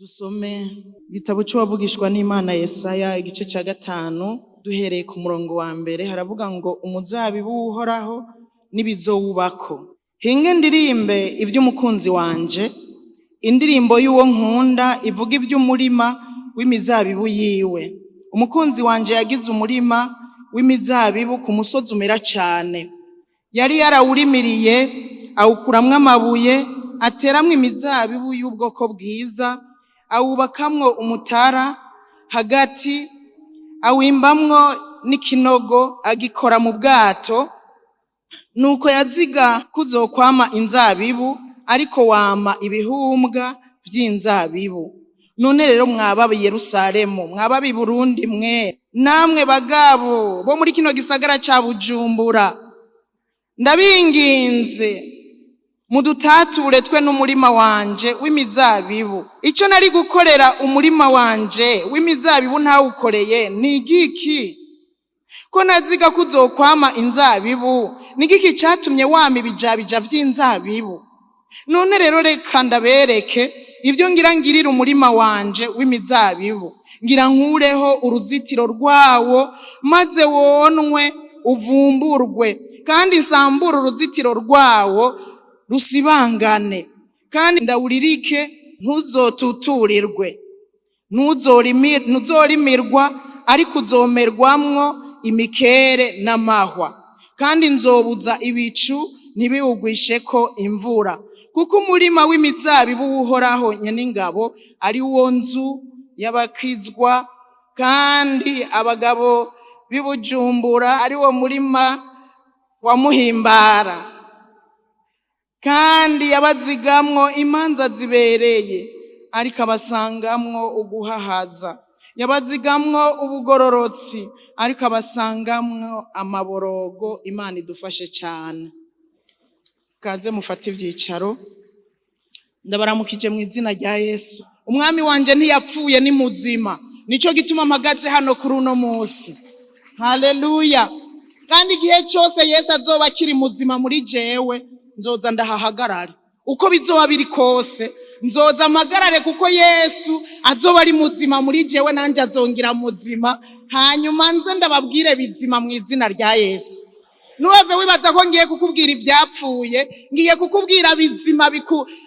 Dusome igitabo c'uwavugishwa n'Imana Yesaya igice ca 5 duhereye ku murongo wa mbere. Haravuga ngo umuzabibu uhoraho n'ibizowubako. Hinge ndirimbe ivy'umukunzi wanje, indirimbo y'uwo nkunda ivuga ivy'umurima w'imizabibu yiwe. Umukunzi wanje yagize umurima w'imizabibu ku musozi umera cane. Yari yarawurimiriye awukuramwo amabuye, ateramwo imizabibu y'ubwoko bwiza, awubakamwo umutara hagati, awimbamwo n'ikinogo, agikora mu bwato. Nuko yaziga kuzokwama inzabibu, ariko wama ibihumbwa vy'inzabibu. None rero mwaba Yerusalemu, mwaba Burundi mwe, namwe bagabo bo muri kino gisagara ca Bujumbura, ndabinginze mudutature twe n'umurima wanje w'imizabibu. Ico nari gukorera umurima wanje w'imizabibu ntawukoreye ni igiki? Ko naziga kuzokwama inzabibu, ni igiki catumye wama ibijabija vy'inzabibu? None rero reka ndabereke ivyo ngira ngirira umurima wanje w'imizabibu. Ngira nkureho uruzitiro rwawo, maze wonwe uvumburwe, kandi nsambura uruzitiro rwawo rusibangane, kandi ndawuririke ntuzotuturirwe. Ntuzorimirwa, ariko uzomerwamwo imikere n'amahwa, kandi nzobuza ibicu ntibiwugwisheko imvura. Kuko umurima w'imizabibu uhoraho nyen'ingabo ari wo nzu y'abakizwa, kandi abagabo b'i Bujumbura ari wo murima wamuhimbara, kandi yabazigamwo imanza zibereye, ariko abasangamwo uguhahaza. Yabazigamwo ubugororotsi, ariko abasangamwo amaborogo. Imana idufashe cyane. Kaze mufate ivyicaro. Ndabaramukije mu izina rya Yesu. Umwami wanje ntiyapfuye, ni muzima. Nico gituma mpagaze hano kuri uno munsi. Haleluya. Kandi igihe cyose Yesu azoba akiri muzima muri jewe, nzoza ndahahagarare. Uko bizoba biri kose nzoza mpagarare, kuko Yesu azoba ari muzima muri jewe, nanje azongira muzima. Hanyuma nze ndababwire bizima mu izina rya Yesu. Nuweve wibaza ko ngiye kukubwira ivyapfuye, ngiye kukubwira bizima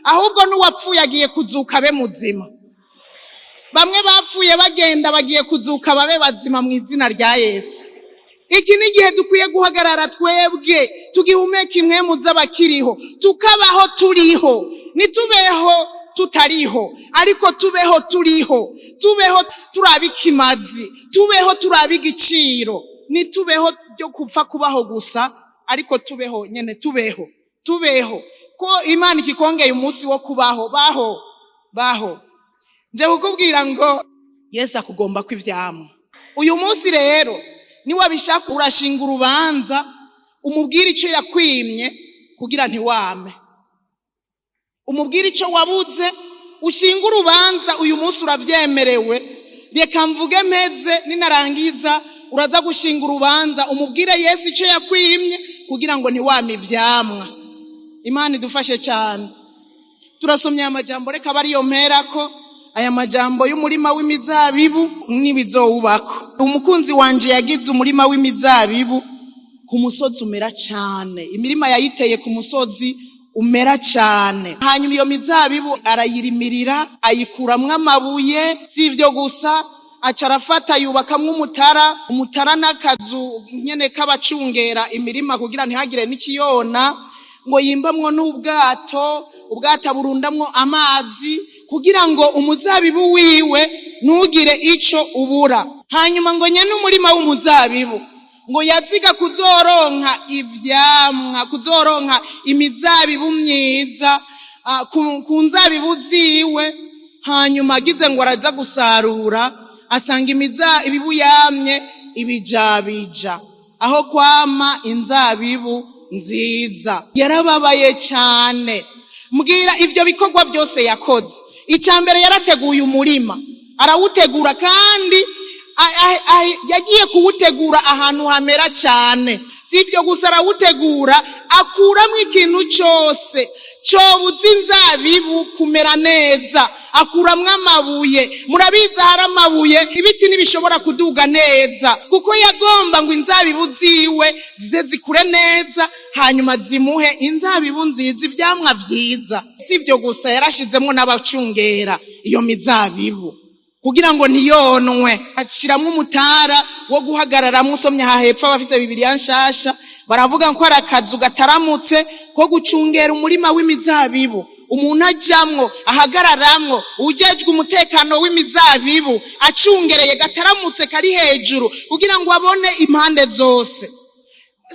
ahubwo nuwapfuye agiye kuzuka be muzima. Bamwe bapfuye bagenda bagiye kuzuka babe bazima mu izina rya Yesu. Iki ni igihe dukwiye guhagarara twebwe, tugihumeka impwemu z'abakiriho, tukabaho turiho. Nitubeho tutariho, ariko tubeho turiho. Tubeho turabikimazi, tubeho turabigiciro. Nitubeho byo kupfa kubaho gusa, ariko tubeho nyene, tubeho ko Imana ikikongeye umunsi wo kubaho. Baho nje kukubwira ngo Yesu akugombako ivyamwa. Uyu munsi rero ni wabishaka urashinga urubanza, umubwire ico yakwimye kugira ntiwame. Umubwire ico wabuze, ushinga urubanza. Uyu munsi uravyemerewe. Reka mvuge mpeze, ninarangiza uraza gushinga urubanza, umubwire Yesu ico yakwimye kugira ngo ntiwame ivyamwa. Imana idufashe cyane. Turasomye amajambo, reka bari yo mperako. Aya majambo y'umurima w'imizabibu n'ibizowubako. Umukunzi wanje yagize umurima w'imizabibu ku musozi umera cane. Imirima yayiteye ku musozi umera cane. Hanyuma iyo mizabibu arayirimirira, ayikuramwo amabuye. Si ivyo gusa, aca arafata yubakamwo umutara n'akazu nyene k'abacungera imirima kugira ntihagire n'ikiyona. Ngo yimbamwo n'ubwato, ubwato burundamwo amazi kugira ngo umuzabibu wiwe ntugire ico ubura. Hanyuma ngo nyene umurima w'umuzabibu ngo yaziga kuzoronka ivyamwa, kuzoronka imizabibu myiza ku nzabibu ziwe. Hanyuma agize ngo araza gusarura, asanga imizabibu yamye ibijabija aho kwama inzabibu nziza. Yarababaye cyane. Mbwira ivyo bikorwa byose yakoze. Icambere yarateguye umurima, arawutegura, kandi yagiye kuwutegura ahantu hamera cyane. sivyo gusa arawutegura akuramwo ikintu cyose cobuza inzabibu kumera neza, akuramwo amabuye. Murabizi hari amabuye ibiti ntibishobora kuduga neza, kuko yagomba ngo inzabibu ziwe zize zikure neza hanyuma zimuhe inzabibu nziza, ivyamwa vyiza. Sivyo gusa yarashizemwo n'abacungera iyo mizabibu kugira ngo ntiyonwe, ashiramwo umutara wo guhagararamwo. Usomye aha hepfo abafise Bibiliya nshasha baravuga ko ari akazu gataramutse ko gucungera umurima w'imizabibu. Umuntu ajamwo ahagararamwo, ujejwe umutekano w'imizabibu acungereye gataramutse kari hejuru kugira ngo abone impande zose.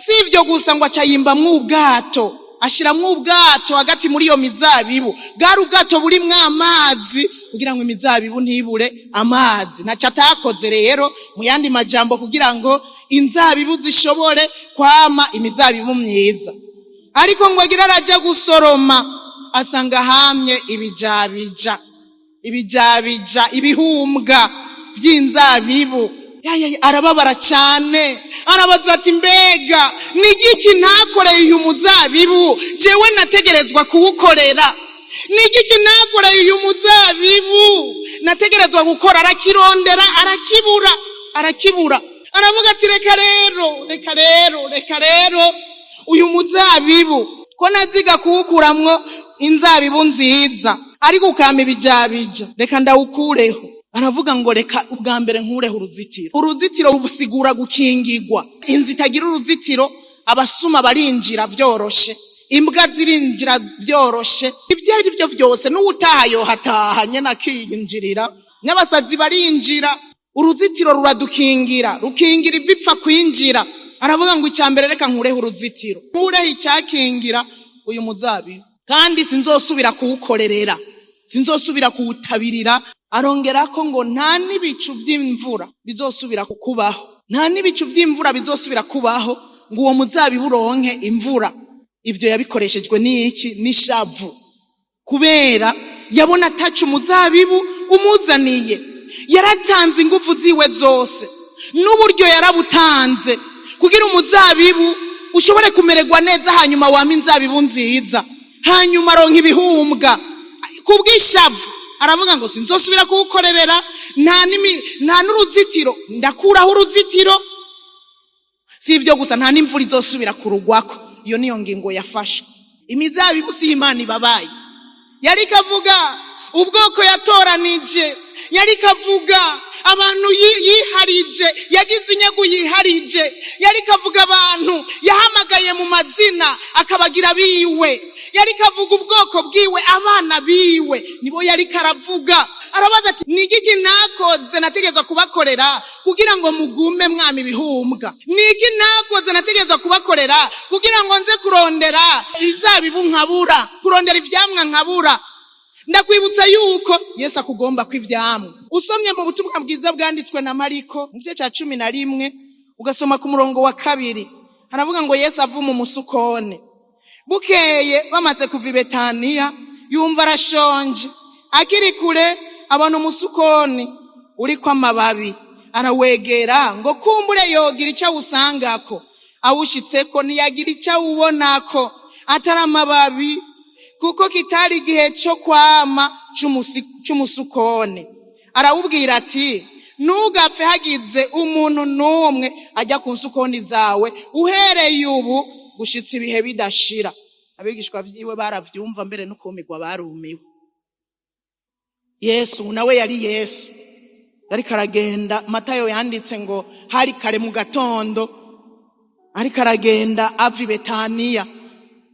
Sivyo gusa ngo acayimbamwo ubwato, ashiramwo ubwato hagati muri iyo mizabibu, bwari ubwato burimwo amazi kugira ngo imizabibu ntibure amazi. Ntaco atakoze rero mu yandi majambo kugira ngo inzabibu zishobore kwama imizabibu myiza. Ariko ngo agira araja gusoroma asanga hamye ibijabija ibihumbwa vy'inzabibu. Arababara cyane, arabaza ati mbega nigiki ntakoreye uyu muzabibu jewe nategerezwa kuwukorera? Nigiki nakoreye uyu muzabibu nategerezwa gukora? Arakirondera arakibura. Aravuga ati reka rero uyu muzabibu ko naziga kuwukuramwo inzabibu nziza ariko ukama ibijabija, reka ndawukureho. Aravuga ngo reka ubwa mbere nkureho uruzitiro. Uruzitiro rubusigura gukingirwa. Inzu itagira uruzitiro abasuma barinjira vyoroshe, imbwa zirinjira vyoroshe, ivyo ari byo vyose n'utahayo hatahanye nakiyinjirira, n'abasazi barinjira. Uruzitiro ruradukingira, rukingira ibipfa kwinjira. Aravuga ngo icyambere reka nkureho uruzitiro, nkureho icyakingira uyu muzabibu, kandi sinzosubira kuwukorerera, sinzosubira kuwutabirira. Arongerako ngo nta n'ibicu vy'imvura bizosubira kukubaho, nta n'ibicu vy'imvura bizosubira kubaho ngo uwo muzabibu uronke imvura. Ivyo yabikoreshejwe n'iki? N'ishavu, kubera yabona atacu umuzabibu umuzaniye. Yaratanze ingufu ziwe zose n'uburyo yarabutanze kugira umuzabibu ushobore kumererwa neza, hanyuma wama inzabibu nziza, hanyuma aronka ibihumbwa. Kubw'ishavu aravuga ngo sinzosubira kuwukorerera, nta n'uruzitiro, ndakuraho uruzitiro. Si ivyo gusa, nta n'imvura izosubira kurugwako. Iyo niyo ngingo yafashwe. Imizabibu si Imana ibabaye. Yari kavuga ubwoko yatoranije, yari kavuga abantu yiharije, yagize inyagu yiharije, yari kavuga abantu yahamagaye mu mazina akabagira biwe, yari kavuga ubwoko bwiwe, abana biwe nibo yari karavuga. Arabaza ati nigiki nakoze nategezwa kubakorera kugira ngo mugume mwami ibihumbwa? Niki nakoze nategezwa kubakorera kugira ngo nze kurondera izabibu nkabura, kurondera ivyamwa nkabura? Ndakwibutsa yuko Yesu akugombako ivyamwa. Usomye mu butumwa bwiza bwanditswe na Mariko mu gice ca 11 ugasoma ku murongo wa 2, haravuga ngo Yesu avuma umusukone. Bukeye bamaze kuva i Betaniya, yumva arashonje. Akiri kure abona umusukoni uriko amababi, arawegera ngo kumbure yogira icyo awusangako. Awushitseko ntiyagira icyo awubonako atari amababi, kuko kitari igihe cyo kwama cy'umusukone. Arawubwira ati ntugapfe hagize umuntu n'umwe ajya ku nsukoni zawe uhereye ubu gushitsa ibihe bidashira. Abigishwa biwe baravyumva mbere no kumigwa barumiwe. Yesu nawe yari Yesu, ariko aragenda. Matayo yanditse ngo hari kare mu gatondo, ariko aragenda ava i Betaniya.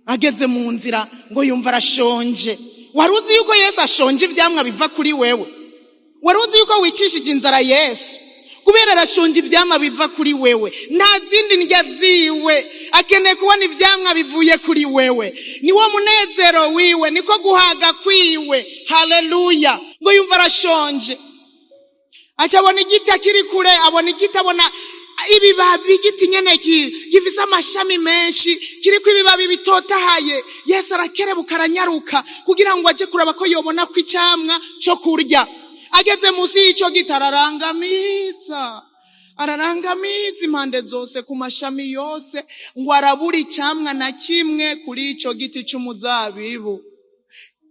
Ageze mu nzira ngo yumva arashonje. Waruzi yuko Yesu ashonje ivyamwa biva kuri wewe? Waruzi yuko wicishije inzara Yesu kubera arashonje ivyamwa biva kuri wewe? Nta zindi ndya ziwe, akeneye kubona ivyamwa bivuye kuri wewe. Niwo munezero wiwe, niko guhaga kwiwe. Haleluya! Ngo yumva arashonje, aca abona igiti akiri kure, abona igiti, abona ibibabi, igiti nyene gifise amashami menshi, kiriko ibibabi bitotahaye. Yesu arakerebuka aranyaruka kugira ngo aje kuraba ko yobona ko icamwa cyo kurya. Ageze musi y'ico giti ararangamiza ararangamiza impande zose ku mashami yose ngo arabura icyamwa na kimwe kuri ico giti c'umuzabibu.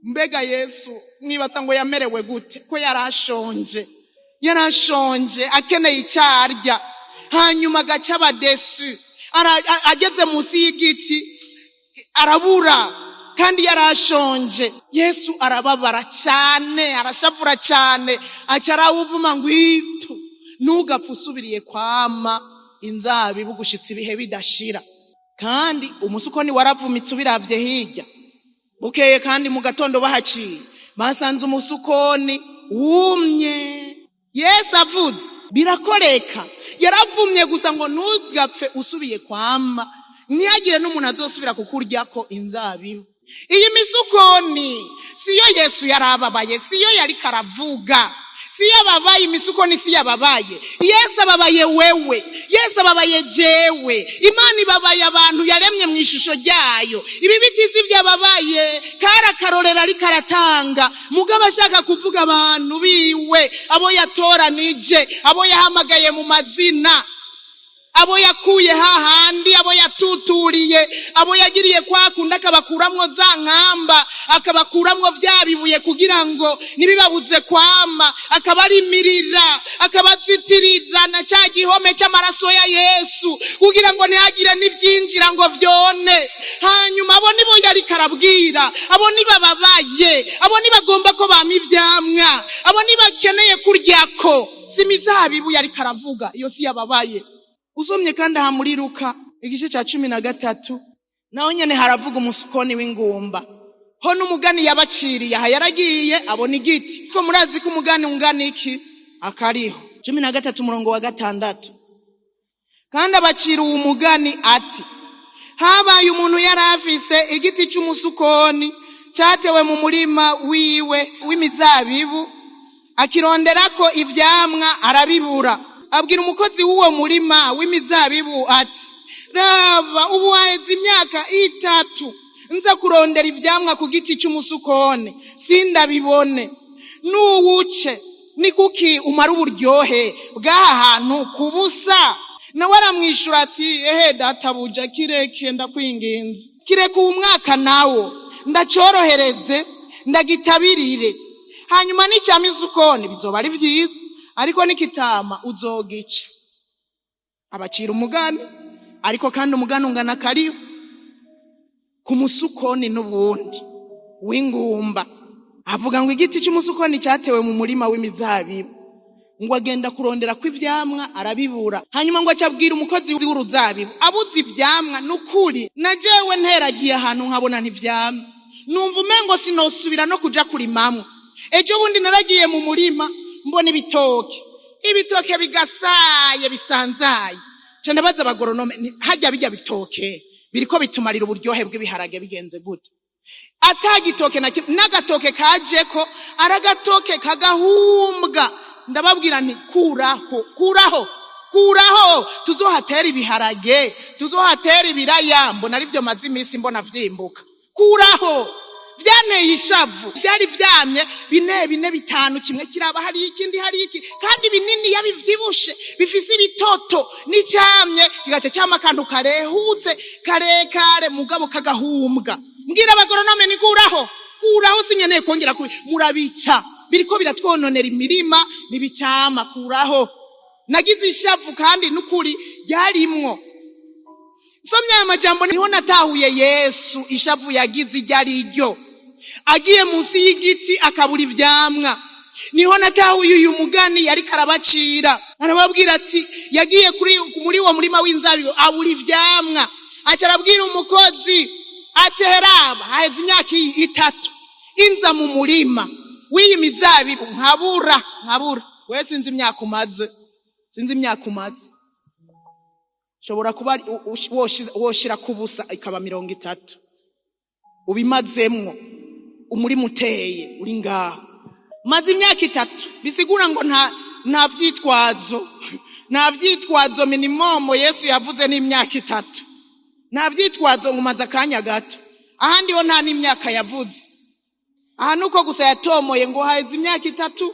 Mbega Yesu mwibaza ngo yamerewe gute? Ko yarashonje akeneye icyarya, hanyuma agaca abadesu, ageze munsi y'igiti arabura kandi yarashonje. Yesu arababara cyane, arashavura cyane, aca arawuvuma ngo itu ntugapfe usubiriye kwama inzabibu gushitsa ibihe bidashira. Kandi umusukoni waravumitse ubiravye hirya. Bukeye kandi mu gatondo bahaciye basanze umusukoni wumye. Yesu avuze birakoreka, yaravumye gusa ngo ntugapfe usubiye kwama, ntihagire n'umuntu azosubira kukuryako inzabibu. Iyi misukoni siyo Yesu yarababaye, siyo yari karavuga, siyo ababaye imisukoni, siyo ababaye. Yesu ababaye wewe, Yesu ababaye jewe. Imana ibabaye abantu yaremye mu ishusho ryayo. Ibi biti si byababaye, karakarorera ari karatanga, mugabo ashaka kuvuga abantu biwe, abo yatoranije, abo yahamagaye mu mazina, abo yakuye hahandi, abo yatuturiye, abo yagiriye kwakunda akabakuramwo za nkamba, akabakuramwo vya bibuye kugira ngo nibibabuze kwama, akabarimirira, akabazitirira na ca gihome c'amaraso ya Yesu kugira ngo ntihagire n'ivyinjira ngo vyone. Hanyuma abo nibo yari karabwira, abo nibababaye, abo nibagomba ko bama ivyamwa, abo nibakeneye kuryako. Si imizabibu yari karavuga, iyo si yababaye. Usomye kandi aha muri Luka igice ca 13 naho nyene haravuga umusukoni w'ingumba. Ho n'umugani yabaciriye, aha yaragiye abona igiti. Ko murazi ko umugani ungana iki? Akariho 13:6. Kandi abacira uwo mugani ati, habaye umuntu yarafise igiti c'umusukoni cyatewe mu murima wiwe w'imizabibu, akironderako ivyamwa arabibura. Abwira umukozi w'uwo murima w'imizabibu ati, raba ubu haheze imyaka 3 nza kurondera ivyamwa ku giti c'umusukoni sindabibone. Nuwuce ni kuki umara uburyohe bw'aha hantu kubusa? Nawe aramwishura ati, ehe databuja, kireke ndakwinginze, kireke uwo mwaka nawo ndacorohereze ndagitabirire, hanyuma n'icama isukoni bizoba ari vyiza, ariko nikitama uzogica. Abacira umugani, ariko kandi umugani ungana kariho ku musukoni n'ubundi w'ingumba. Avuga ngo igiti cy'umusukoni cyatewe mu murima w'imizabibu, ngo agenda kurondera ko ivyamwa arabibura. Hanyuma ngo acabwira umukozi w'uruzabibu, abuze ivyamwa n'ukuri najewe nteragiye ahantu nkabona ntivyamwa, numva umengo sinosubira no kuja kurimamwe. Ejo bundi naragiye mu murima mbona ibitoke bigasaye bisanzaye. Je ndabaza abagoronome, hajya bijya bitoke biriko bitumarira uburyohe bw'ibiharage bigenze gute? Atagitoke n'agatoke kajeko aragatoke kagahumbwa. Ndababwira nti kuraho tuzohatera ibiharage, tuzohatera ibiraya. Mbona ari byo mazi imisi mbona vyimbuka. Kuraho vyanteye ishavu, byari vyamye 4 5 kimwe kiraba hari ikindi hari iki, kandi binini yabivyibushe bifise ibitoto n'icyamye kigace cyama kantu karehutse karekare mugabo kagahumbwa. Mbwira abagoronome ni kuraho sinyeneye kongera murabica, biriko biratwononera imirima nibicama. Kuraho nagize ishavu kandi n'ukuri yarimwo. Somya amajambo niho natahuye Yesu ishavu yagize iryari ryo. Agiye munsi y'igiti akabura ivyamwa, niho natahuye uyu mugani yari karabacira. Arababwira ati yagiye muri wo murima w'inzabibu abura ivyamwa. Aca arabwira umukozi ati, heraba haheze imyaka 3 inza mu murima w'iyi mizabibu nkabura. We sinzi imyaka umaze, shobora kuba woshira kubusa ikaba 30 ubimazemwo umurima uteye uri ngaho. Maze imyaka 3 bisigura ngo nta vyitwazo minimum Yesu yavuze ni imyaka 3. Nta vyitwazo ngo maze akanya gato, ahandi ho nta n'imyaka yavuze. Aha nuko gusa yatomoye ngo haheze imyaka 3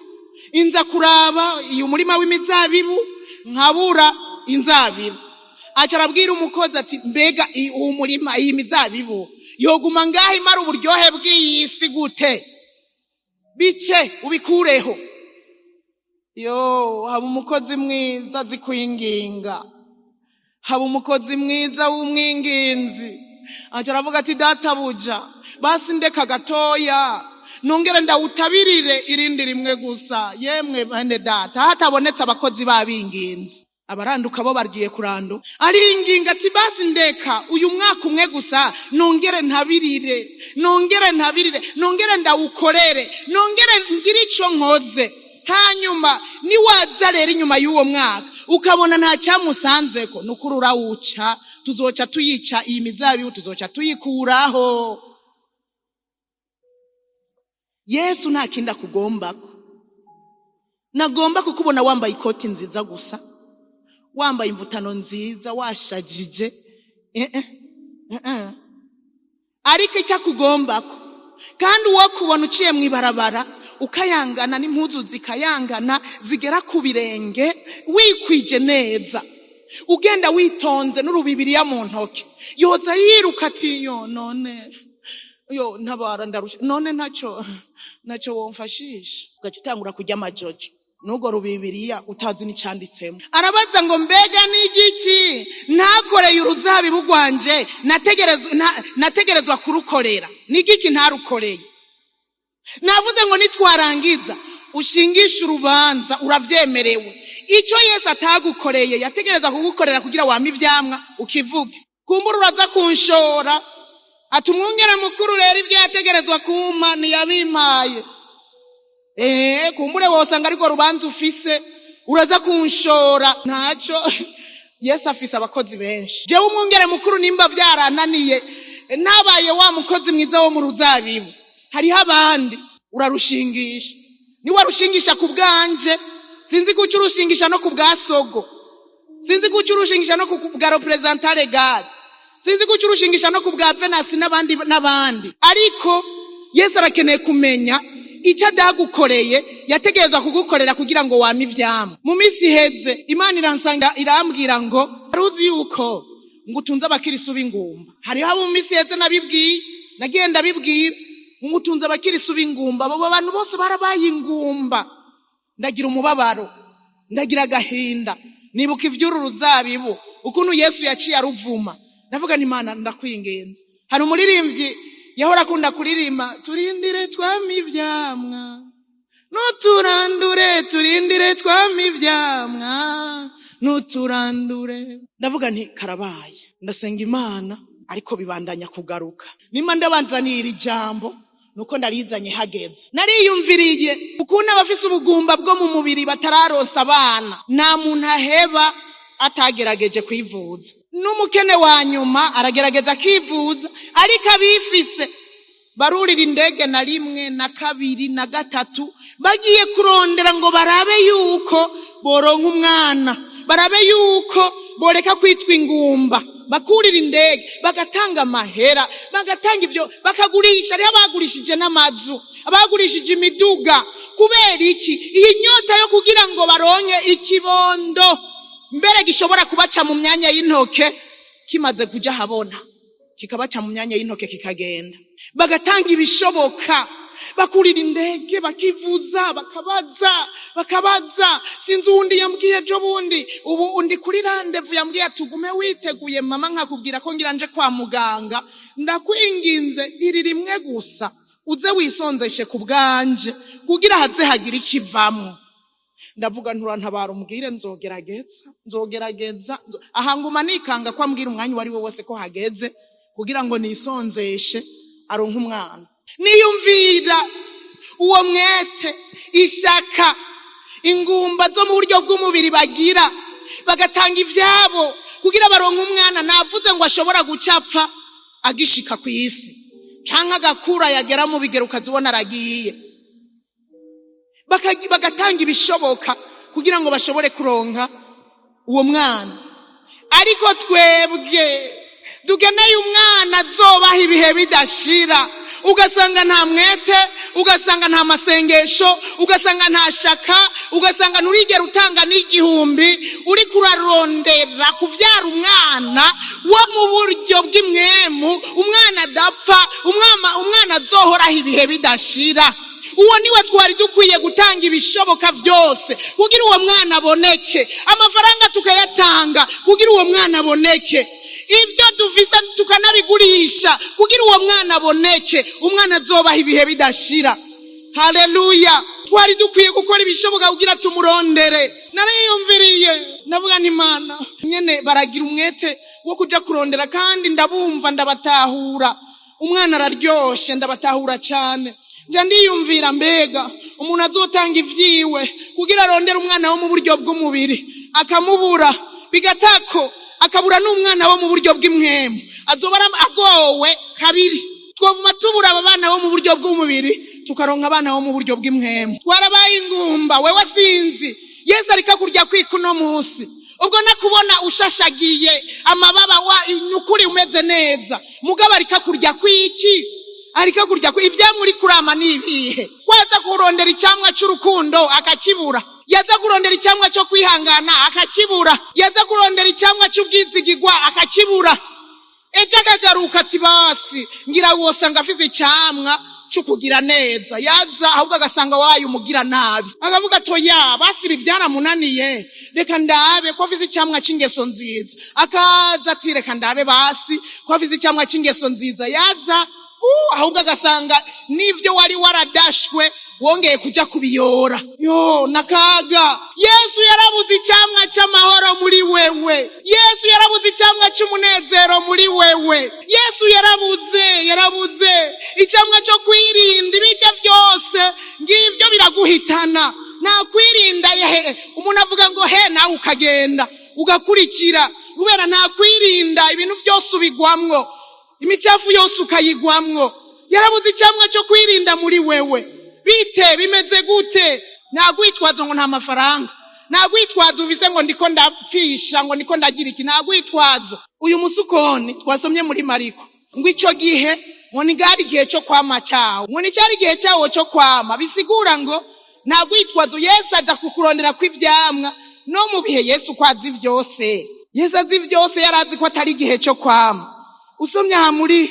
inza kuraba iyo murima w'imizabibu nkabura inzabibu. Aca arabwira umukozi ati mbega uwo murima iyi mizabibu yoguma ngaho imara uburyohe bw'iyisi gute? Bice ubikureho. Haba umukozi mwiza azi kwinginga, haba umukozi mwiza w'umwinginzi. Aca aravuga ati databuja basi ndeka gatoya nongere ndawutabirire irindi rimwe gusa. Yemwe bene data, hatabonetse abakozi babinginzi, abaranduka bo bargiye kurandu. Aringinga ati basi ndeka uyu mwaka umwe gusa nongere ntabirire, nongere ndawukorere, nongere ngire ico nkoze. Hanyuma niwaza rero inyuma y'uwo mwaka ukabona nta cyamusanzeko, nukuri urawuca, tuzoca tuyica iyi mizabibu, tuzoca tuyikuraho. Yesu nta kindi akugombako. Nagomba kukubona wambaye ikoti nziza gusa, wambaye imvutano nziza, washajije. Ariko icyo akugombako, kandi uwo kubona uciye mu ibarabara ukayangana n'impuzu zikayangana zigera ku birenge, wikwije neza, ugenda witonze n'urubibiriya mu ntoke, yoza yiruka ati ntabara ndarusha, none ntacyo womfashisha. Ugaca utangura kurya amajojo n'ubwo rubibiriya utazi n'icanditsemo. Arabaza ngo mbega n'igiki ntakoreye uruzabibu rwanje nategerezwa kurukorera? N'igiki ntarukoreye? Navuze ngo nitwarangiza ushingisha urubanza, uravyemerewe. Icyo Yesu atagukoreye yategereza kugukorera kugira wame ivyamwa ukivuge. Kumbura uraza kunshora ati umwungere mukuru rero ivyo yategerezwa kumpa ntiyabimpaye. Kumbure wosanga ariko rubanza ufise uraza kunshora. Ntaco, Yesu afise abakozi benshi. Jewe umwungere mukuru nimba vyarananiye nabaye wa mukozi mwiza wo mu ruzabibu, hariho abandi urarushingisha. Ni warushingisha ku bwanje, sinzi kuco urushingisha no ku bwasogo, sinzi kuco urushingisha no ku bwa representant legal, sinzi kuco urushingisha no ku bwa Venasi n'abandi. Ariko Yesu arakeneye kumenya icyo adagukoreye yategerezwa kugukorera kugira ngo wame ivyamwa. Mu minsi iheze Imana iransanga irambwira ngo aruzi yuko ngo utunze abakirisu b'ingumba. Hariho abo mu minsi iheze nabibwiye, nagenda bibwira ngo utunze abakirisu b'ingumba. Abo bantu bose barabaye ingumba. Ndagira umubabaro, ndagira agahinda, nibuka ivy'uru ruzabibu ukuntu Yesu yaciye aruvuma. Ndavuga ni Imana ndakwingenza. Hari umuririmbyi yahora akunda kuririmba, turindire twame ivyamwa, nuturandure turindire twame ivyamwa, nuturandure. Ndavuga nti karabaye, ndasenga Imana ariko bibandanya kugaruka. Nimba ndabanzaniye iri jambo nuko ndarizanye hageze. Nariyumviriye ukuntu abafise ubugumba bwo mu mubiri batararosa abana, nta muntu aheba atagerageje kwivuza. N'umukene wa nyuma aragerageza kivuza, ariko abifise barurira indege na rimwe na kabiri na gatatu bagiye kurondera ngo barabe yuko boronka umwana, barabe yuko boreka kwitwa ingumba. Bakurira indege, bagatanga amahera, bagatanga ivyo, bakagurisha. Ari abagurishije n'amazu, abagurishije imiduga. Kubera iki? Iyi nyota yo kugira ngo baronke ikibondo mbere gishobora kubaca mu myanya y'intoke, kimaze kuja habona kikabaca mu myanya y'intoke kikagenda. Bagatanga ibishoboka, bakurira indege, bakivuza, bakabaza. Sinzi uwundi yambwiye ejo bundi, ubu undi kuri randevu yambwiye tugume witeguye mama, nkakubwira ko ngira nje kwa muganga. Ndakwinginze iri rimwe gusa uze wisonzeshe ku bwanje kugira haze hagira ikivamwo. Ndavuga nturantabara umbwire, nzogerageza. Ahanguma nikanga ko ambwira umwanya wari we wose ko hageze kugira ngo nisonzeshe aronka umwana. Niyumvira uwo mwete, ishaka, ingumba zo mu buryo bw'umubiri bagira, bagatanga ivyabo kugira baronka umwana. Navuze ngo ashobora gucapfa agishika ku isi, canke agakura yagera mu bigero ukazibona aragiye. Bagatanga ibishoboka kugira ngo bashobore kuronka uwo mwana. Ariko twebwe dukeneye umwana azobaha ibihe bidashira. Ugasanga nta mwete, ugasanga nta masengesho, ugasanga nta shaka, ugasanga nturigera utanga n'igihumbi, uri kurarondera kuvyara umwana wo mu buryo bw'imwemu, umwana adapfa, umwana azohoraho ibihe bidashira. Uwo niwe twari dukwiye gutanga ibishoboka byose kugira uwo mwana aboneke, amafaranga tukayatanga kugira uwo mwana aboneke, ibyo dufise tukanabigurisha kugira uwo mwana aboneke, umwana azobaha ibihe bidashira. Haleluya. Twari dukwiye gukora ibishoboka kugira tumurondere. Nariyumviriye ndavuga nti Imana nyene baragira umwete wo kuja kurondera, kandi ndabumva ndabatahura, umwana araryoshe ndabatahura cyane. Nja ndiyumvira mbega umuntu azotanga ivyiwe kugira arondera umwana wo mu buryo bw'umubiri akamubura, bigatako akabura n'umwana wo mu buryo bw'imwemu, azoba agowe kabiri. Twovuma tubura aba bana bo mu buryo bw'umubiri tukaronka abana bo mu buryo bw'imwemu. Twarabaye ingumba, wewe sinzi Yesu ariko kurya kwikuno munsi, ubwo nakubona ushashagiye amababa wa nyukuri umeze neza, mugabo ariko kurya kwiki, ariko kurya ivyamwa uriko urama ni ibihe. Kwaza kurondera icyamwa cy'urukundo akakibura, yaza kurondera icyamwa cyo kwihangana akakibura, yaza kurondera icyamwa cy'ubwizigirwa akakibura. Ejo akagaruka ati basi ngira wosanga afise icyamwa cyo kugira neza, yaza ahubwo agasanga wayo umugira nabi, akavuga toya basi byaramunaniye, reka ndabe ko afise icyamwa cy'ingeso nziza. Akaza ati reka ndabe basi ko afise icyamwa cy'ingeso nziza, yaza ahubwo agasanga n'ivyo wari waradashwe wongeye kuja kubiyora. Yo nakaga. Yesu yarabuze icyamwa cy'amahoro muri wewe, Yesu yarabuze icyamwa cy'umunezero muri wewe, Yesu yarabuze icyamwa cyo kwirinda ibijya byose ngivyo biraguhitana. Nta kwirinda yehe, umuntu avuga ngo he nawe ukagenda ugakurikira, kubera nta kwirinda ibintu byose ubigwamwo, imicafu yose ukayigwamwo. Yarabuze icyamwa cyo kwirinda muri wewe. Bite bimeze gute? Nagwitwazo ngo nta mafaranga, nagwitwazo uvise ngo ndiko ndapfisha, ngo ndiko ndagira iki, nagwitwazo. Uyu musukoni twasomye muri Mariko ngo ico gihe ngo ni gari gihe cyo kwama cyawo, ngo ni cyari gihe cyawo cyo kwama, bisigura ngo nagwitwazo Yesu aza kukurondera kw'ivyamwa no mu bihe. Yesu kwazi byose, Yesu azi byose, yarazi ko atari gihe cyo kwama. Usomye aha muri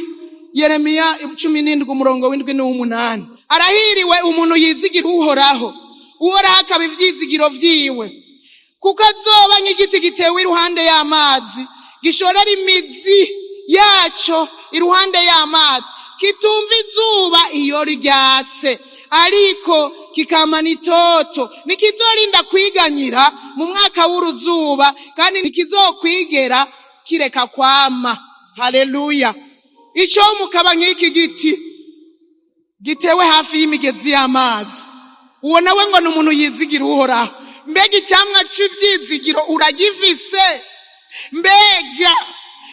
Yeremiya 17:7-8, arahiriwe umuntu yizigira Uhoraho, Uhoraho akaba ivyizigiro vyiwe, kuko azoba nk'igiti gitewe iruhande y'amazi, gishorera imizi yaco iruhande y'amazi, kitumva izuba iyo ryatse, ariko kikamana itoto, nikizorinda kwiganyira mu mwaka w'uruzuba, kandi nikizokwigera kireka kwama. Haleluya. Ico mukaba nk'iki giti gitewe hafi y'imigezi y'amazi, uwo nawe ngo n'umuntu yizigira Uhoraho. Mbega icyamwa cy'ivyizigiro uragifise? Mbega